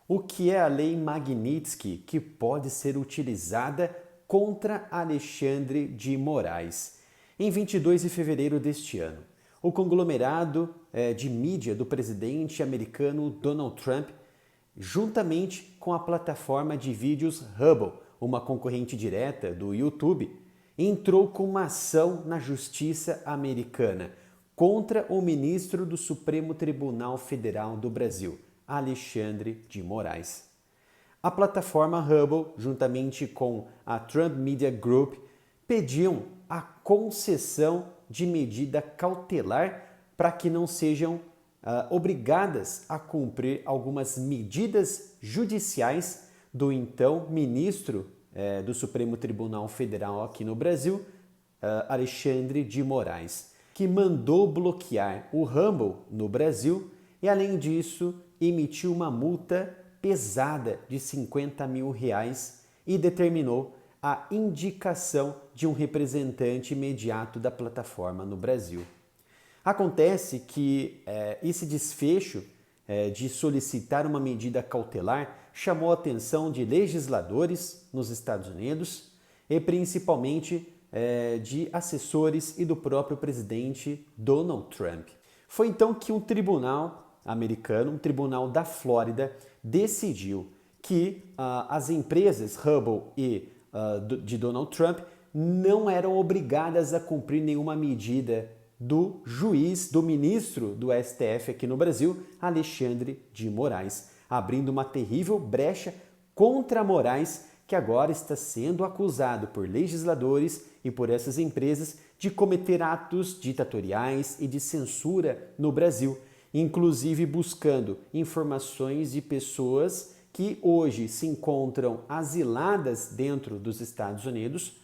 O que é a Lei Magnitsky que pode ser utilizada contra Alexandre de Moraes? Em 22 de fevereiro deste ano, o conglomerado de mídia do presidente americano Donald Trump, juntamente com a plataforma de vídeos Hubble, uma concorrente direta do YouTube, entrou com uma ação na justiça americana contra o ministro do Supremo Tribunal Federal do Brasil, Alexandre de Moraes. A plataforma Hubble, juntamente com a Trump Media Group, pediam a concessão de medida cautelar para que não sejam obrigadas a cumprir algumas medidas judiciais do então ministro do Supremo Tribunal Federal aqui no Brasil, Alexandre de Moraes, que mandou bloquear o Hubble no Brasil e, além disso, emitiu uma multa pesada de R$50 mil e determinou a indicação de um representante imediato da plataforma no Brasil. Acontece que esse desfecho de solicitar uma medida cautelar chamou a atenção de legisladores nos Estados Unidos e principalmente de assessores e do próprio presidente Donald Trump. Foi então que um tribunal americano, um tribunal da Flórida, decidiu que as empresas Hubble e de Donald Trump não eram obrigadas a cumprir nenhuma medida do juiz, do ministro do STF aqui no Brasil, Alexandre de Moraes, abrindo uma terrível brecha contra Moraes, que agora está sendo acusado por legisladores e por essas empresas de cometer atos ditatoriais e de censura no Brasil, inclusive buscando informações de pessoas que hoje se encontram asiladas dentro dos Estados Unidos,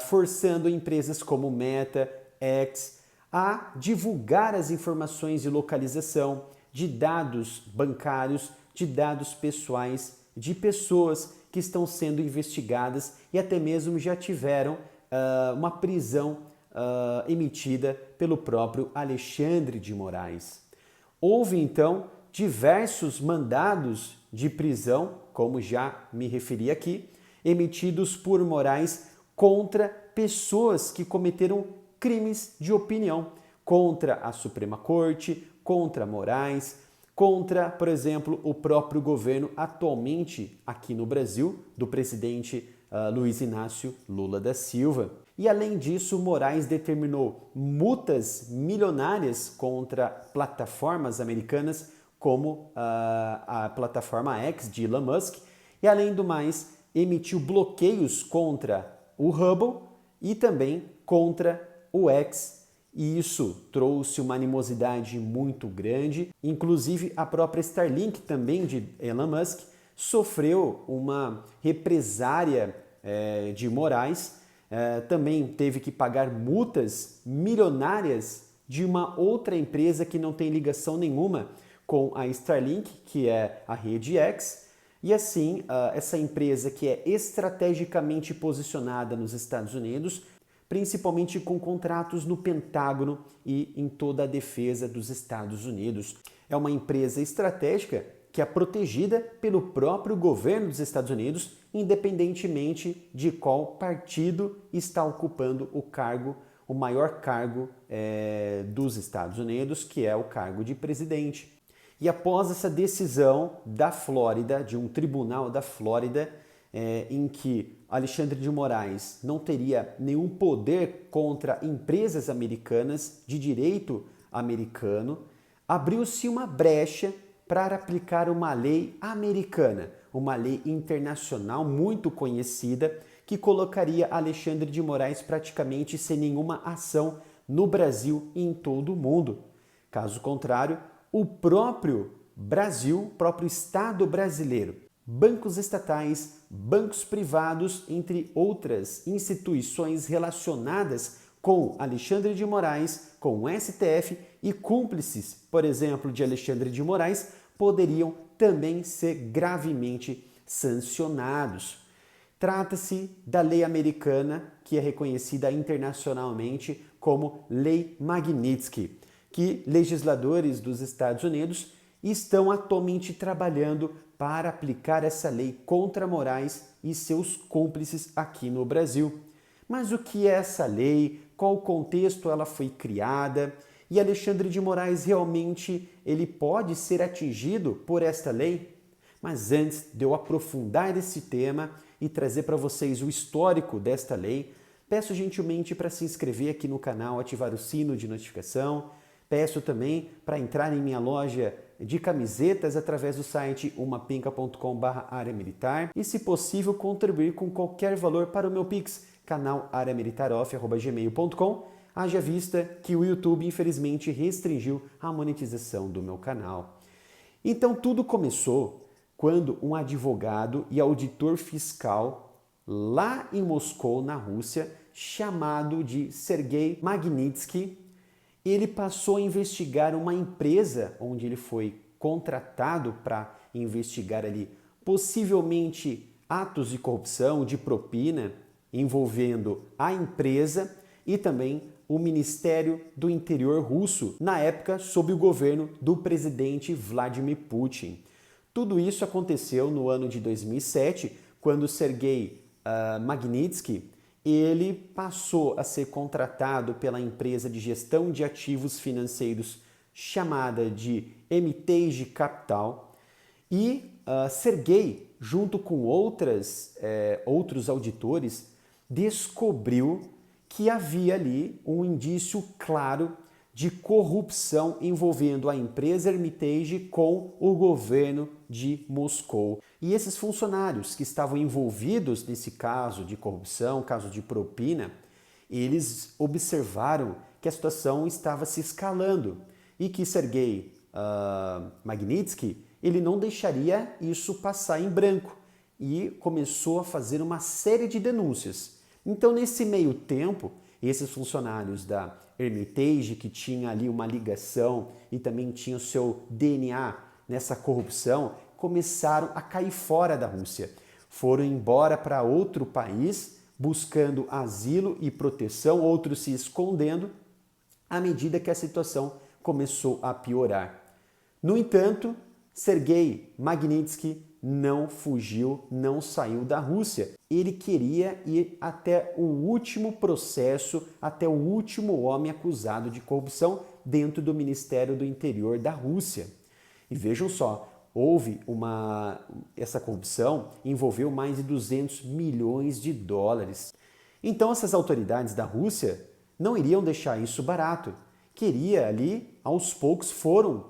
forçando empresas como Meta, X, a divulgar as informações de localização, de dados bancários, de dados pessoais, de pessoas que estão sendo investigadas e até mesmo já tiveram uma prisão emitida pelo próprio Alexandre de Moraes. Houve então diversos mandados de prisão, como já me referi aqui, emitidos por Moraes contra pessoas que cometeram crimes de opinião, contra a Suprema Corte, contra Moraes, contra, por exemplo, o próprio governo atualmente aqui no Brasil, do presidente Luiz Inácio Lula da Silva. E além disso, Moraes determinou multas milionárias contra plataformas americanas como a plataforma X de Elon Musk e, além do mais, emitiu bloqueios contra o Hubble e também contra o X. E isso trouxe uma animosidade muito grande. Inclusive, a própria Starlink, também de Elon Musk, sofreu uma represária de Moraes. Também teve que pagar multas milionárias de uma outra empresa que não tem ligação nenhuma com a Starlink, que é a rede X. E assim, essa empresa que é estrategicamente posicionada nos Estados Unidos, principalmente com contratos no Pentágono e em toda a defesa dos Estados Unidos. É uma empresa estratégica que é protegida pelo próprio governo dos Estados Unidos, independentemente de qual partido está ocupando o maior cargo dos Estados Unidos, que é o cargo de presidente. E após essa decisão da Flórida, de um tribunal da Flórida, em que Alexandre de Moraes não teria nenhum poder contra empresas americanas de direito americano, abriu-se uma brecha para aplicar uma lei americana, uma lei internacional muito conhecida, que colocaria Alexandre de Moraes praticamente sem nenhuma ação no Brasil e em todo o mundo. Caso contrário, o próprio Brasil, o próprio Estado brasileiro, bancos estatais, bancos privados, entre outras instituições relacionadas com Alexandre de Moraes, com o STF e cúmplices, por exemplo, de Alexandre de Moraes, poderiam também ser gravemente sancionados. Trata-se da lei americana, que é reconhecida internacionalmente como Lei Magnitsky, que legisladores dos Estados Unidos estão atualmente trabalhando para aplicar essa lei contra Moraes e seus cúmplices aqui no Brasil. Mas o que é essa lei? Qual contexto ela foi criada? E Alexandre de Moraes realmente ele pode ser atingido por esta lei? Mas antes de eu aprofundar esse tema e trazer para vocês o histórico desta lei, peço gentilmente para se inscrever aqui no canal, ativar o sino de notificação. Peço também para entrar em minha loja de camisetas através do site umapinca.com/área militar e, se possível, contribuir com qualquer valor para o meu Pix, canal areamilitaroff@gmail.com, haja vista que o YouTube infelizmente restringiu a monetização do meu canal. Então tudo começou quando um advogado e auditor fiscal lá em Moscou, na Rússia, chamado de Sergei Magnitsky, ele passou a investigar uma empresa onde ele foi contratado para investigar ali possivelmente atos de corrupção, de propina, envolvendo a empresa e também o Ministério do Interior russo, na época sob o governo do presidente Vladimir Putin. Tudo isso aconteceu no ano de 2007, quando Sergei Magnitsky ele passou a ser contratado pela empresa de gestão de ativos financeiros chamada de Hermitage Capital e Sergei, junto com outros auditores, descobriu que havia ali um indício claro de corrupção envolvendo a empresa Hermitage com o governo de Moscou. E esses funcionários que estavam envolvidos nesse caso de corrupção, caso de propina, eles observaram que a situação estava se escalando e que Sergei Magnitsky ele não deixaria isso passar em branco e começou a fazer uma série de denúncias. Então, nesse meio tempo, esses funcionários da Hermitage, que tinha ali uma ligação e também tinha o seu DNA nessa corrupção, começaram a cair fora da Rússia. Foram embora para outro país, buscando asilo e proteção, outros se escondendo, à medida que a situação começou a piorar. No entanto, Sergei Magnitsky não fugiu, não saiu da Rússia. Ele queria ir até o último processo, até o último homem acusado de corrupção dentro do Ministério do Interior da Rússia. E vejam só, essa corrupção envolveu mais de 200 milhões de dólares. Então essas autoridades da Rússia não iriam deixar isso barato. Queria ali, aos poucos, foram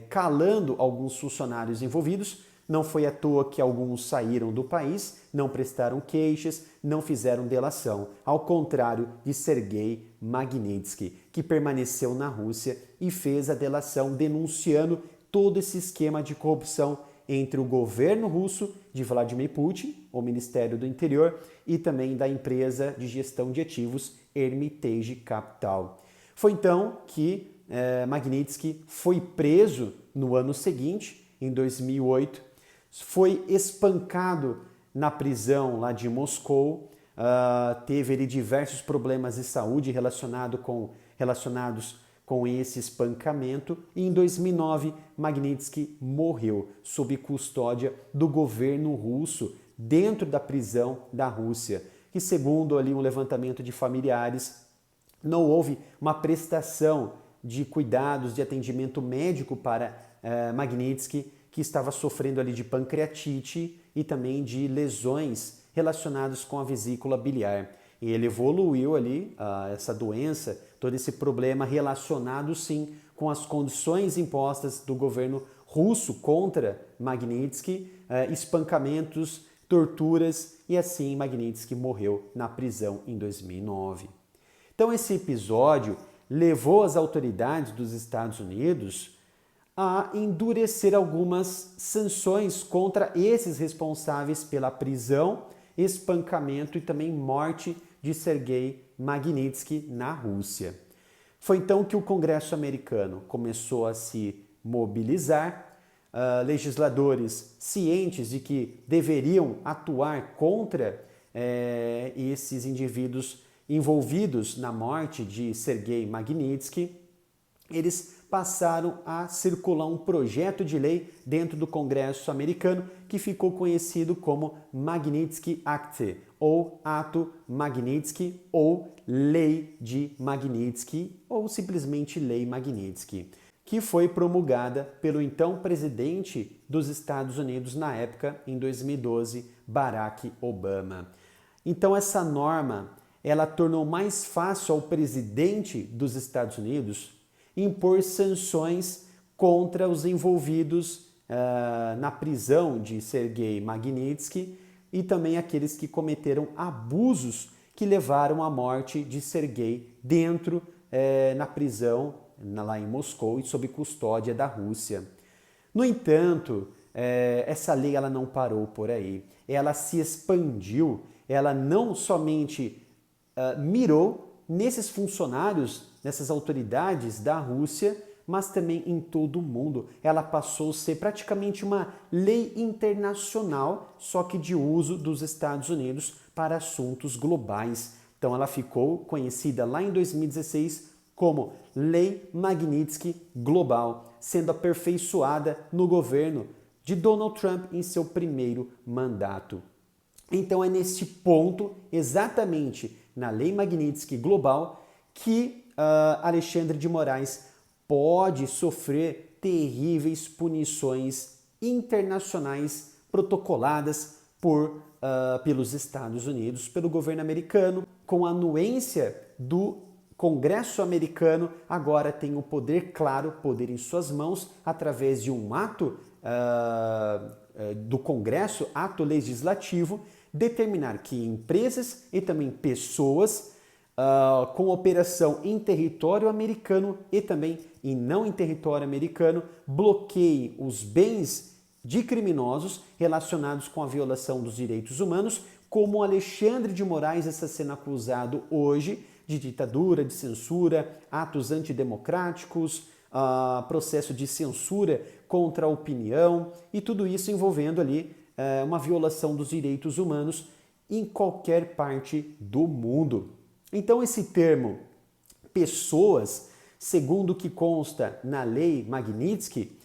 calando alguns funcionários envolvidos. Não foi à toa que alguns saíram do país, não prestaram queixas, não fizeram delação, ao contrário de Sergei Magnitsky, que permaneceu na Rússia e fez a delação denunciando todo esse esquema de corrupção entre o governo russo de Vladimir Putin, o Ministério do Interior, e também da empresa de gestão de ativos Hermitage Capital. Foi então que Magnitsky foi preso no ano seguinte, em 2008, foi espancado na prisão lá de Moscou, teve ali diversos problemas de saúde relacionados com esse espancamento e em 2009 Magnitsky morreu sob custódia do governo russo dentro da prisão da Rússia, que segundo ali um levantamento de familiares não houve uma prestação de cuidados de atendimento médico para Magnitsky, que estava sofrendo ali de pancreatite e também de lesões relacionadas com a vesícula biliar. E ele evoluiu ali, essa doença, todo esse problema relacionado sim com as condições impostas do governo russo contra Magnitsky, espancamentos, torturas e assim Magnitsky morreu na prisão em 2009. Então esse episódio levou as autoridades dos Estados Unidos a endurecer algumas sanções contra esses responsáveis pela prisão, espancamento e também morte de Sergei Magnitsky na Rússia. Foi então que o Congresso americano começou a se mobilizar, legisladores cientes de que deveriam atuar contra esses indivíduos envolvidos na morte de Sergei Magnitsky, eles passaram a circular um projeto de lei dentro do Congresso americano que ficou conhecido como Magnitsky Act, ou Ato Magnitsky, ou Lei de Magnitsky, ou simplesmente Lei Magnitsky, que foi promulgada pelo então presidente dos Estados Unidos na época, em 2012, Barack Obama. Então essa norma, ela tornou mais fácil ao presidente dos Estados Unidos impor sanções contra os envolvidos na prisão de Sergei Magnitsky e também aqueles que cometeram abusos que levaram à morte de Sergei dentro na prisão lá em Moscou e sob custódia da Rússia. No entanto, essa lei ela não parou por aí. Ela se expandiu, ela não somente mirou nesses funcionários, nessas autoridades da Rússia, mas também em todo o mundo. Ela passou a ser praticamente uma lei internacional, só que de uso dos Estados Unidos para assuntos globais. Então ela ficou conhecida lá em 2016 como Lei Magnitsky Global, sendo aperfeiçoada no governo de Donald Trump em seu primeiro mandato. Então é neste ponto, exatamente na Lei Magnitsky Global, que Alexandre de Moraes pode sofrer terríveis punições internacionais protocoladas pelos Estados Unidos, pelo governo americano, com a anuência do Congresso americano. Agora tem o poder, claro, poder em suas mãos, através de um ato do Congresso, ato legislativo, determinar que empresas e também pessoas com operação em território americano e também em não em território americano bloqueiem os bens de criminosos relacionados com a violação dos direitos humanos, como Alexandre de Moraes está sendo acusado hoje de ditadura, de censura, atos antidemocráticos, processo de censura contra a opinião e tudo isso envolvendo ali uma violação dos direitos humanos em qualquer parte do mundo. Então esse termo pessoas, segundo o que consta na lei Magnitsky,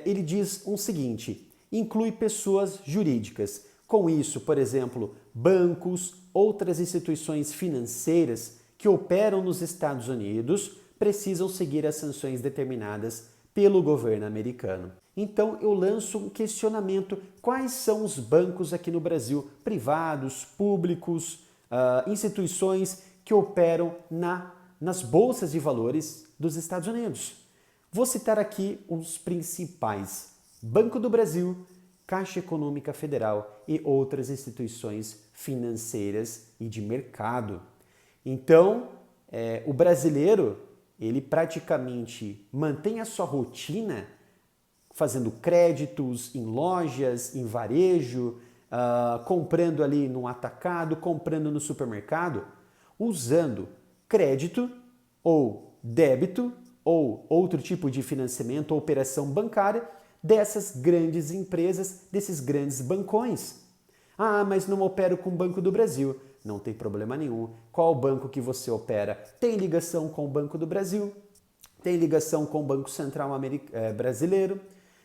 ele diz o seguinte: inclui pessoas jurídicas. Com isso, por exemplo, bancos, outras instituições financeiras que operam nos Estados Unidos precisam seguir as sanções determinadas pelo governo americano. Então eu lanço um questionamento: quais são os bancos aqui no Brasil, privados, públicos, instituições que operam nas bolsas de valores dos Estados Unidos? Vou citar aqui os principais: Banco do Brasil, Caixa Econômica Federal e outras instituições financeiras e de mercado. Então, o brasileiro, ele praticamente mantém a sua rotina fazendo créditos em lojas, em varejo, comprando ali no atacado, comprando no supermercado, usando crédito ou débito ou outro tipo de financiamento ou operação bancária dessas grandes empresas, desses grandes bancões. Mas não opero com o Banco do Brasil. Não tem problema nenhum. Qual banco que você opera? Tem ligação com o Banco do Brasil, tem ligação com o Banco Central brasileiro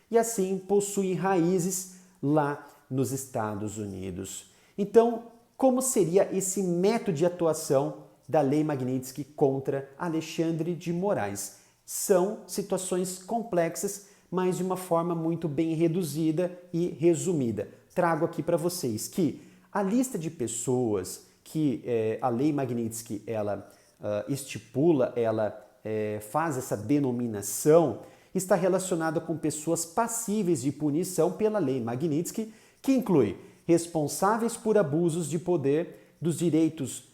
e assim possui raízes lá nos Estados Unidos. Então, como seria esse método de atuação da Lei Magnitsky contra Alexandre de Moraes? São situações complexas, mas de uma forma muito bem reduzida e resumida. Trago aqui para vocês que a lista de pessoas que a Lei Magnitsky ela estipula, ela faz essa denominação, está relacionada com pessoas passíveis de punição pela Lei Magnitsky, que inclui responsáveis por abusos de poder, dos direitos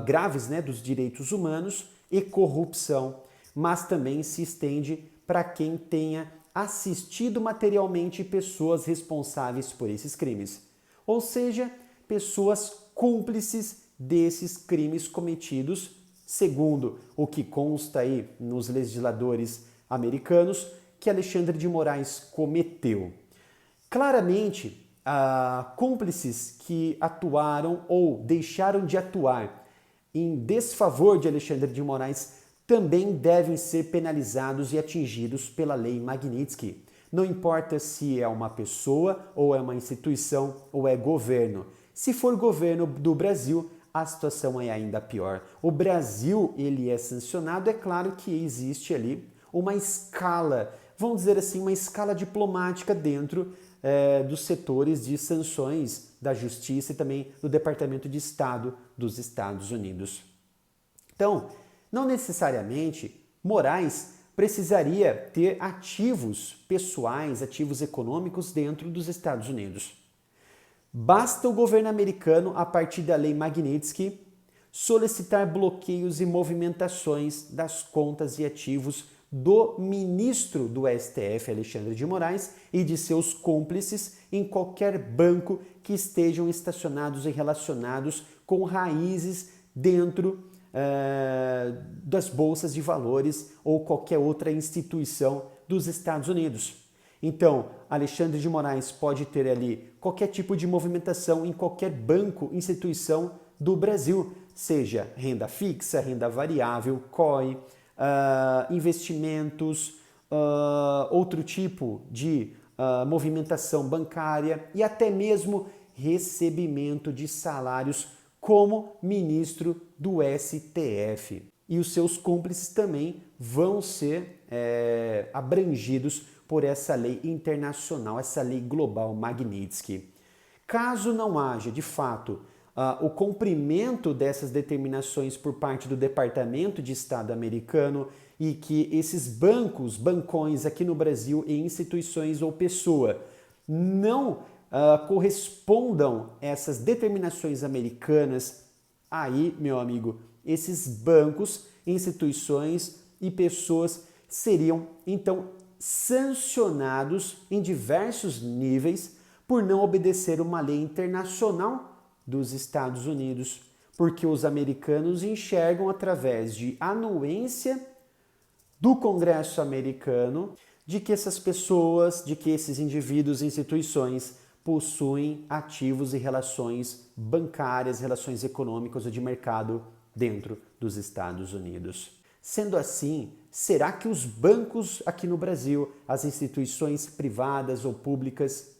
graves, dos direitos humanos e corrupção, mas também se estende para quem tenha assistido materialmente pessoas responsáveis por esses crimes, ou seja, pessoas cúmplices desses crimes cometidos, segundo o que consta aí nos legisladores americanos, que Alexandre de Moraes cometeu. Claramente, cúmplices que atuaram ou deixaram de atuar em desfavor de Alexandre de Moraes também devem ser penalizados e atingidos pela Lei Magnitsky. Não importa se é uma pessoa, ou é uma instituição, ou é governo. Se for governo do Brasil, a situação é ainda pior. O Brasil, ele é sancionado, é claro que existe ali uma escala, vamos dizer assim, uma escala diplomática dentro dos setores de sanções da Justiça e também do Departamento de Estado dos Estados Unidos. Então, não necessariamente Moraes precisaria ter ativos pessoais, ativos econômicos dentro dos Estados Unidos. Basta o governo americano, a partir da Lei Magnitsky, solicitar bloqueios e movimentações das contas e ativos do ministro do STF, Alexandre de Moraes, e de seus cúmplices em qualquer banco que estejam estacionados e relacionados com raízes dentro das bolsas de valores ou qualquer outra instituição dos Estados Unidos. Então, Alexandre de Moraes pode ter ali qualquer tipo de movimentação em qualquer banco, instituição do Brasil, seja renda fixa, renda variável, COI, investimentos, outro tipo de movimentação bancária e até mesmo recebimento de salários como ministro do STF. E os seus cúmplices também vão ser abrangidos por essa lei internacional, essa lei global Magnitsky. Caso não haja, de fato, o cumprimento dessas determinações por parte do Departamento de Estado americano e que esses bancos, bancões aqui no Brasil e instituições ou pessoa não correspondam a essas determinações americanas, aí, meu amigo, esses bancos, instituições e pessoas seriam, então, sancionados em diversos níveis por não obedecer uma lei internacional dos Estados Unidos, porque os americanos enxergam através de anuência do Congresso americano de que essas pessoas, de que esses indivíduos e instituições possuem ativos e relações bancárias, relações econômicas ou de mercado dentro dos Estados Unidos. Sendo assim, será que os bancos aqui no Brasil, as instituições privadas ou públicas,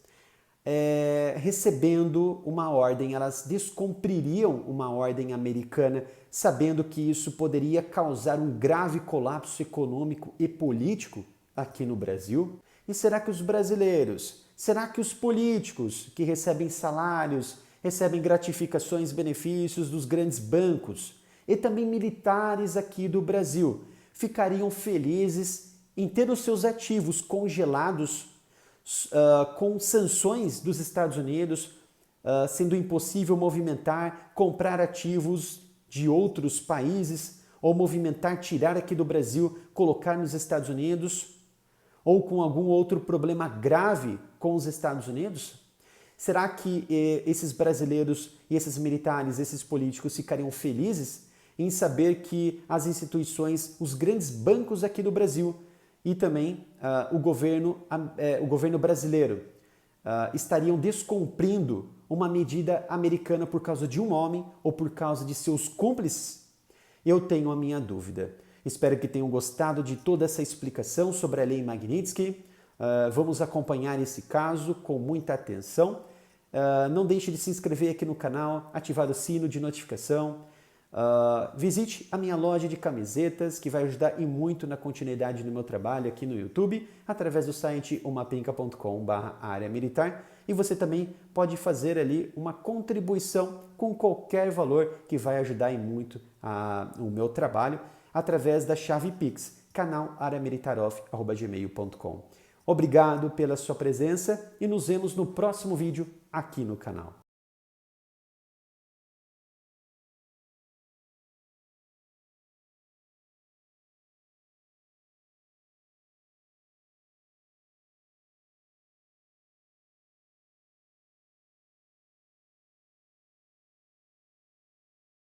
recebendo uma ordem, elas descumpririam uma ordem americana, sabendo que isso poderia causar um grave colapso econômico e político aqui no Brasil? E será que os brasileiros, será que os políticos que recebem salários, recebem gratificações, benefícios dos grandes bancos e também militares aqui do Brasil ficariam felizes em ter os seus ativos congelados com sanções dos Estados Unidos, sendo impossível movimentar, comprar ativos de outros países ou movimentar, tirar aqui do Brasil, colocar nos Estados Unidos, ou com algum outro problema grave com os Estados Unidos? Será que esses brasileiros e esses militares, esses políticos ficariam felizes em saber que as instituições, os grandes bancos aqui do Brasil e também o governo brasileiro estariam descumprindo uma medida americana por causa de um homem ou por causa de seus cúmplices? Eu tenho a minha dúvida. Espero que tenham gostado de toda essa explicação sobre a Lei Magnitsky. Vamos acompanhar esse caso com muita atenção. Não deixe de se inscrever aqui no canal, ativar o sino de notificação. Visite a minha loja de camisetas, que vai ajudar e muito na continuidade do meu trabalho aqui no YouTube, através do site umapinca.com/área militar. E você também pode fazer ali uma contribuição com qualquer valor que vai ajudar e muito o meu trabalho, através da chave Pix, canal@areamilitaroff@gmail.com. Obrigado pela sua presença e nos vemos no próximo vídeo aqui no canal.